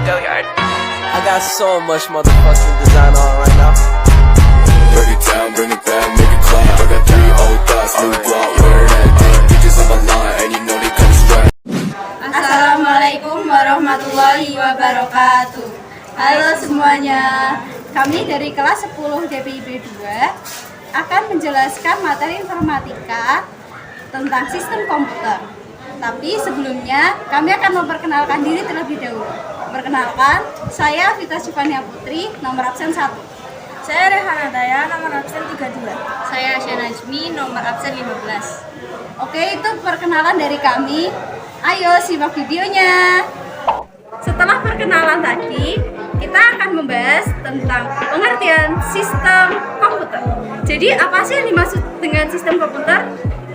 I got so much motherfucking design on right now. Break it down, bring it back, make it clap. I got 3 old thoughts, new block, wear that thing. Bitches on my line, and you know they come straight. Assalamualaikum warahmatullahi wabarakatuh. Halo semuanya, kami dari kelas 10 DPIB 2 akan menjelaskan materi informatika tentang sistem komputer. Tapi sebelumnya kami akan memperkenalkan diri terlebih dahulu. Perkenalkan, saya Vita Sivania Putri, nomor absen 1. Saya Rehana Daya, nomor absen 32. Saya Asyana Najmi, nomor absen 15. Oke, itu perkenalan dari kami. Ayo simak videonya. Setelah perkenalan tadi, kita akan membahas tentang pengertian sistem komputer. Jadi apa sih yang dimaksud dengan sistem komputer?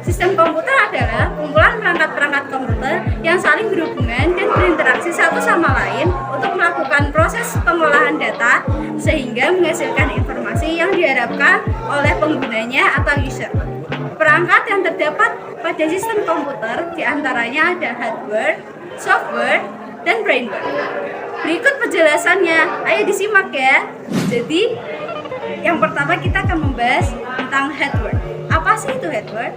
Sistem komputer adalah kumpulan perangkat-perangkat komputer yang saling berhubungan dan berinteraksi satu sama lain untuk melakukan proses pengolahan data sehingga menghasilkan informasi yang diharapkan oleh penggunanya atau user. Perangkat yang terdapat pada sistem komputer diantaranya ada hardware, software, dan brainware. Berikut penjelasannya, ayo disimak ya. Jadi, yang pertama kita akan membahas tentang hardware. Apa sih itu hardware?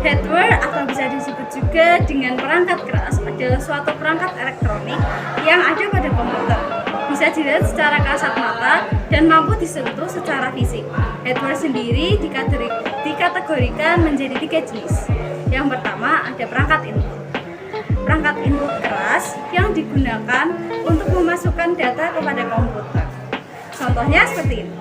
Hardware atau bisa disebut juga dengan perangkat keras adalah suatu perangkat elektronik yang ada pada komputer. Bisa dilihat secara kasat mata dan mampu disentuh secara fisik. Hardware sendiri dikategorikan menjadi 3 jenis. Yang pertama ada perangkat input. Perangkat input keras yang digunakan untuk memasukkan data kepada komputer. Contohnya seperti ini.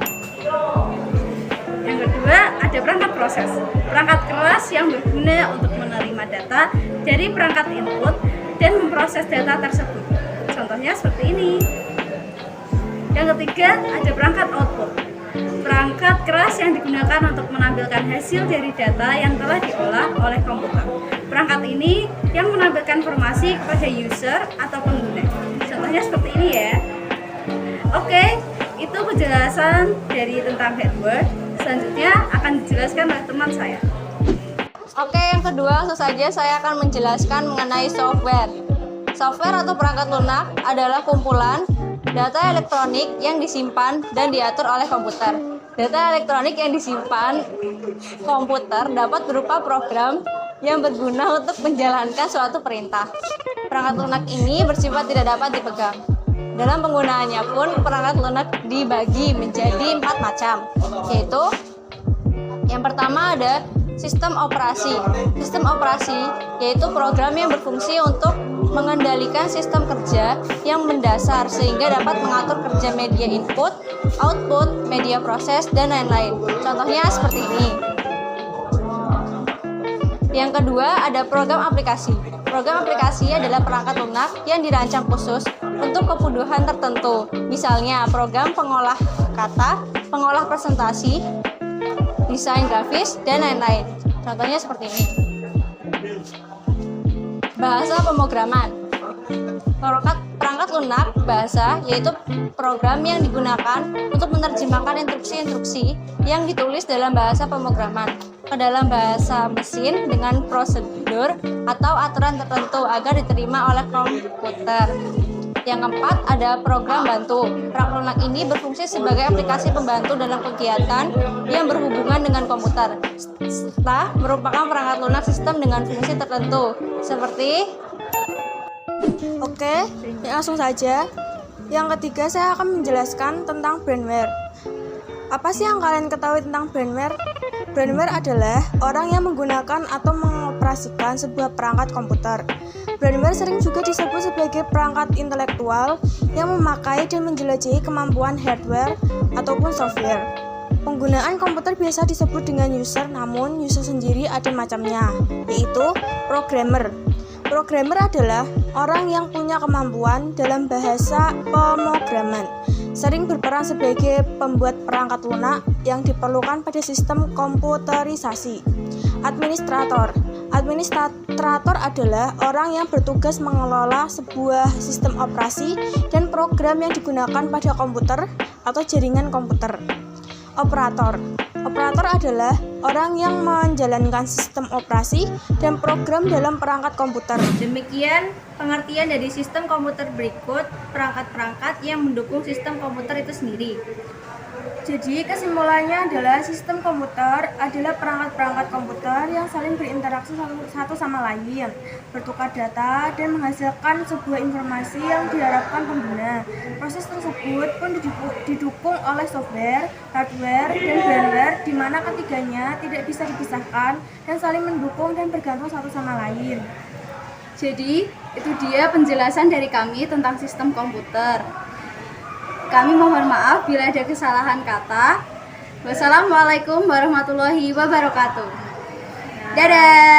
Yang kedua ada perangkat proses. Perangkat keras yang berguna untuk menerima data dari perangkat input dan memproses data tersebut. Contohnya seperti ini. Yang ketiga ada perangkat output. Perangkat keras yang digunakan untuk menampilkan hasil dari data yang telah diolah oleh komputer. Perangkat ini yang menampilkan informasi kepada user atau pengguna. Contohnya seperti ini ya. Oke, itu penjelasan dari tentang hardware. Selanjutnya akan dijelaskan oleh teman saya. Oke, yang kedua langsung saja saya akan menjelaskan mengenai software. Software atau perangkat lunak adalah kumpulan data elektronik yang disimpan dan diatur oleh komputer. Data elektronik yang disimpan komputer dapat berupa program yang berguna untuk menjalankan suatu perintah. Perangkat lunak ini bersifat tidak dapat dipegang. Dalam penggunaannya pun perangkat lunak dibagi menjadi 4 macam, yaitu yang pertama ada sistem operasi. Sistem operasi yaitu program yang berfungsi untuk mengendalikan sistem kerja yang mendasar sehingga dapat mengatur kerja media input, output, media proses, dan lain-lain. Contohnya seperti ini. Yang kedua ada program aplikasi. Program aplikasi adalah perangkat lunak yang dirancang khusus untuk kebutuhan tertentu. Misalnya program pengolah kata, pengolah presentasi, desain grafis, dan lain-lain. Contohnya seperti ini. Bahasa pemrograman. Perangkat lunak bahasa yaitu program yang digunakan untuk menerjemahkan instruksi-instruksi yang ditulis dalam bahasa pemrograman ke dalam bahasa mesin dengan prosedur atau aturan tertentu agar diterima oleh komputer. Yang keempat ada program bantu. Perangkat lunak ini berfungsi sebagai aplikasi pembantu dalam kegiatan yang berhubungan dengan komputer. Setelah merupakan perangkat lunak sistem dengan fungsi tertentu seperti Oke, langsung saja. Yang ketiga saya akan menjelaskan tentang brainware. Apa sih yang kalian ketahui tentang brainware? Brainware adalah orang yang menggunakan atau mengoperasikan sebuah perangkat komputer. Brainware sering juga disebut sebagai perangkat intelektual yang memakai dan menjelajahi kemampuan hardware ataupun software. Penggunaan komputer biasa disebut dengan user, namun user sendiri ada macamnya, yaitu programmer. Programmer adalah orang yang punya kemampuan dalam bahasa pemrograman, sering berperan sebagai pembuat perangkat lunak yang diperlukan pada sistem komputerisasi. Administrator adalah orang yang bertugas mengelola sebuah sistem operasi dan program yang digunakan pada komputer atau jaringan komputer. Operator Operator adalah orang yang menjalankan sistem operasi dan program dalam perangkat komputer. Demikian pengertian dari sistem komputer berikut perangkat-perangkat yang mendukung sistem komputer itu sendiri. Jadi kesimpulannya adalah sistem komputer adalah perangkat-perangkat komputer yang saling berinteraksi satu sama lain, bertukar data dan menghasilkan sebuah informasi yang diharapkan pengguna. Proses tersebut pun didukung oleh software, hardware, dan firmware di mana ketiganya tidak bisa dipisahkan dan saling mendukung dan bergantung satu sama lain. Jadi, itu dia penjelasan dari kami tentang sistem komputer. Kami mohon maaf bila ada kesalahan kata. Wassalamualaikum warahmatullahi wabarakatuh. Dadah.